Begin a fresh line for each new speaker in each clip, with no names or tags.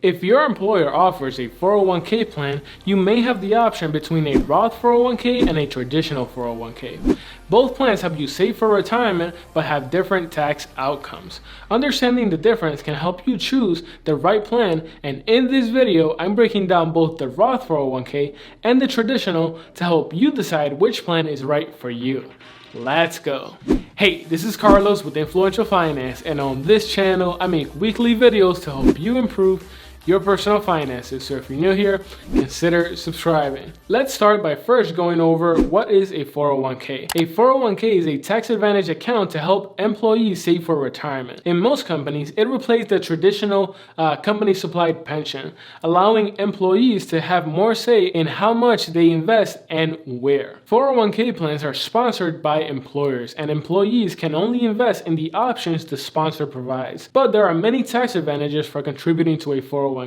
If your employer offers a 401k plan, you may have the option between a Roth 401k and a traditional 401k. Both plans help you save for retirement but have different tax outcomes. Understanding the difference can help you choose the right plan, and in this video, I'm breaking down both the Roth 401k and the traditional to help you decide which plan is right for you. Let's go. Hey, this is Carlos with Influential Finance, and on this channel, I make weekly videos to help you improve your personal finances. So if you're new here, consider subscribing. Let's start by first going over what is a 401k. A 401k is a tax advantage account to help employees save for retirement. In most companies, it replaces the traditional company supplied pension, allowing employees to have more say in how much they invest and where. 401k plans are sponsored by employers, and employees can only invest in the options the sponsor provides. But there are many tax advantages for contributing to a 401k.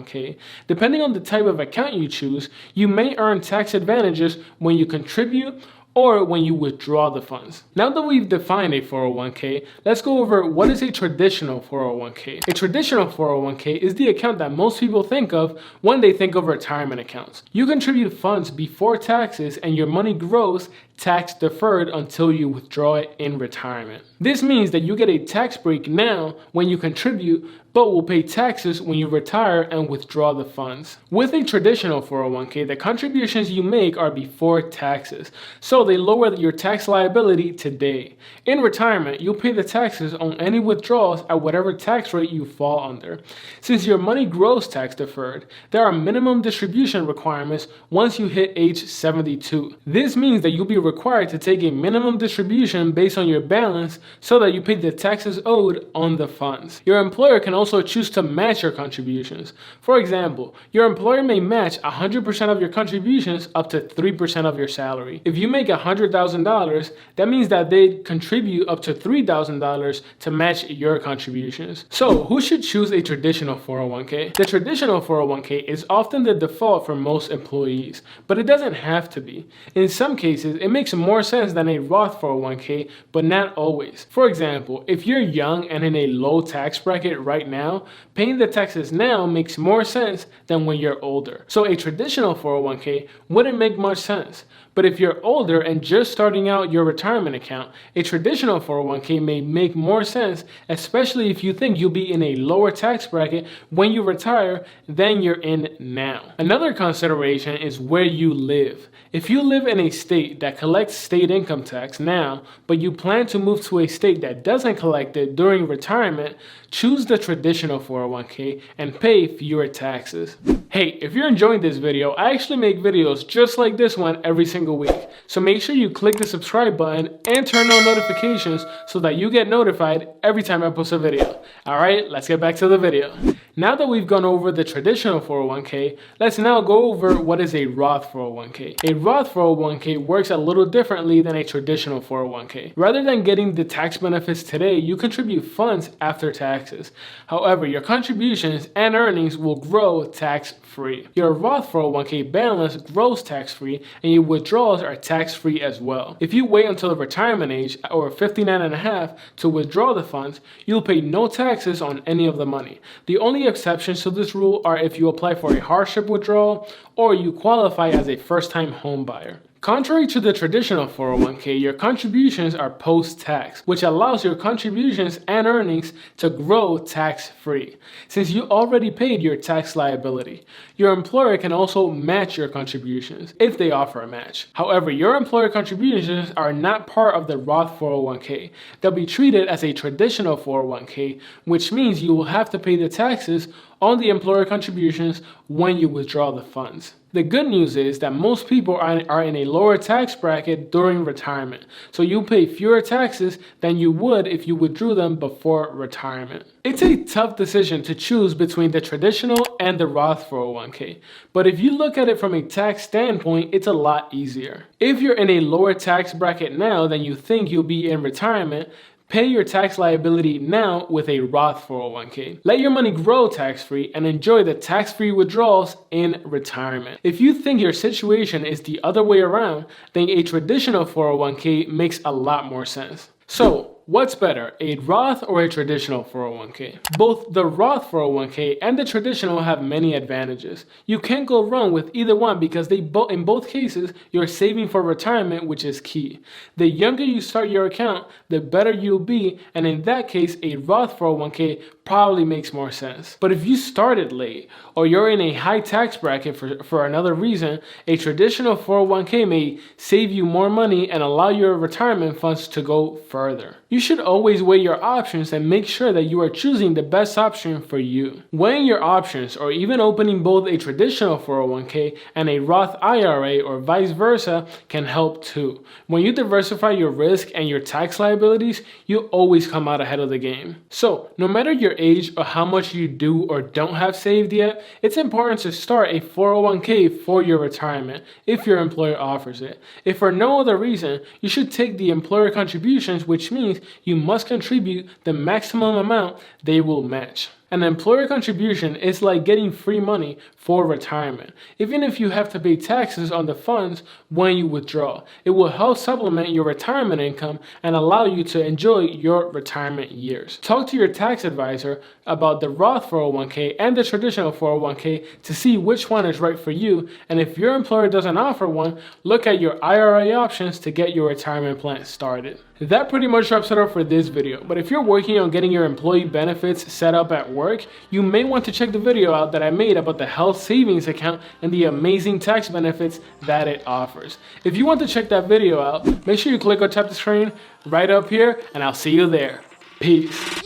Depending on the type of account you choose, you may earn tax advantages when you contribute or when you withdraw the funds. Now that we've defined a 401k, let's go over what is a traditional 401k. A traditional 401k is the account that most people think of when they think of retirement accounts. You contribute funds before taxes and your money grows tax deferred until you withdraw it in retirement. This means that you get a tax break now when you contribute, but will pay taxes when you retire and withdraw the funds. With a traditional 401k, the contributions you make are before taxes, so they lower your tax liability today. In retirement, you'll pay the taxes on any withdrawals at whatever tax rate you fall under. Since your money grows tax deferred, there are minimum distribution requirements once you hit age 72. This means that you'll be required to take a minimum distribution based on your balance so that you pay the taxes owed on the funds. Your employer can also choose to match your contributions. For example, your employer may match 100% of your contributions up to 3% of your salary. If you make $100,000, that means that they contribute up to $3,000 to match your contributions. So, who should choose a traditional 401k? The traditional 401k is often the default for most employees, but it doesn't have to be. In some cases, it makes more sense than a Roth 401k, but not always. For example, if you're young and in a low tax bracket right now, paying the taxes now makes more sense than when you're older. So a traditional 401k wouldn't make much sense. But if you're older and just starting out your retirement account, a traditional 401k may make more sense, especially if you think you'll be in a lower tax bracket when you retire than you're in now. Another consideration is where you live. If you live in a state that collects state income tax now, but you plan to move to a state that doesn't collect it during retirement, choose the traditional 401k and pay fewer taxes. Hey, if you're enjoying this video, I actually make videos just like this one every single week. So make sure you click the subscribe button and turn on notifications so that you get notified every time I post a video. Alright, let's get back to the video. Now that we've gone over the traditional 401k, let's now go over what is a Roth 401k. A Roth 401k works a little differently than a traditional 401k. Rather than getting the tax benefits today, you contribute funds after taxes. However, your contributions and earnings will grow tax-free. Your Roth 401k balance grows tax-free and your withdrawals are tax-free as well. If you wait until the retirement age or 59 and a half to withdraw the funds, you'll pay no taxes on any of the money. The only exceptions to this rule are if you apply for a hardship withdrawal or you qualify as a first-time home buyer. Contrary to the traditional 401k, your contributions are post-tax, which allows your contributions and earnings to grow tax-free, since you already paid your tax liability. Your employer can also match your contributions if they offer a match. However, your employer contributions are not part of the Roth 401k. They'll be treated as a traditional 401k, which means you will have to pay the taxes on the employer contributions when you withdraw the funds. The good news is that most people are in a lower tax bracket during retirement, so you pay fewer taxes than you would if you withdrew them before retirement. It's a tough decision to choose between the traditional and the Roth 401k, but if you look at it from a tax standpoint, it's a lot easier. If you're in a lower tax bracket now than you think you'll be in retirement, pay your tax liability now with a Roth 401k. Let your money grow tax-free and enjoy the tax-free withdrawals in retirement. If you think your situation is the other way around, then a traditional 401k makes a lot more sense. So, What's better, a Roth or a traditional 401k? Both the Roth 401k and the traditional have many advantages. You can't go wrong with either one because in both cases, you're saving for retirement, which is key. The younger you start your account, the better you'll be, and in that case, a Roth 401k probably makes more sense. But if you started late, or you're in a high tax bracket for another reason, a traditional 401k may save you more money and allow your retirement funds to go further. You should always weigh your options and make sure that you are choosing the best option for you. Weighing your options, or even opening both a traditional 401k and a Roth IRA or vice versa, can help too. When you diversify your risk and your tax liabilities, you always come out ahead of the game. So, no matter your age or how much you do or don't have saved yet, it's important to start a 401k for your retirement if your employer offers it. If for no other reason, you should take the employer contributions, which means you must contribute the maximum amount they will match. An employer contribution is like getting free money for retirement. Even if you have to pay taxes on the funds when you withdraw, it will help supplement your retirement income and allow you to enjoy your retirement years. Talk to your tax advisor about the Roth 401k and the traditional 401k to see which one is right for you, and if your employer doesn't offer one, look at your IRA options to get your retirement plan started. That pretty much wraps it up for this video, but if you're working on getting your employee benefits set up at work, you may want to check the video out that I made about the health savings account and the amazing tax benefits that it offers. If you want to check that video out, make sure you click or tap the screen right up here, and I'll see you there. Peace.